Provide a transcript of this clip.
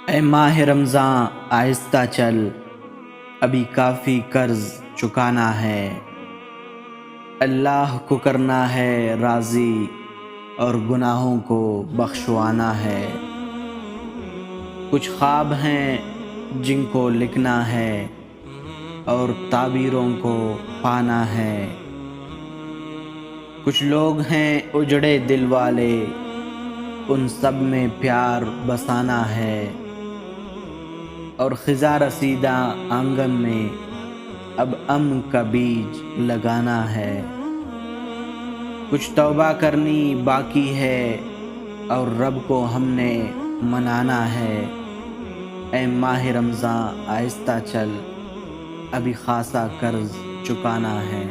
اے ماہ رمضاں آہستہ چل، ابھی کافی قرض چکانا ہے۔ اللہ کو کرنا ہے راضی اور گناہوں کو بخشوانا ہے۔ کچھ خواب ہیں جن کو لکھنا ہے اور تعبیروں کو پانا ہے۔ کچھ لوگ ہیں اجڑے دل والے، ان سب میں پیار بسانا ہے۔ اور خزاں رسیدہ آنگن میں اب امن کا بیج لگانا ہے۔ کچھ توبہ کرنی باقی ہے اور رب کو ہم نے منانا ہے۔ اے ماہ رمضاں آہستہ چل، ابھی خاصا قرض چکانا ہے۔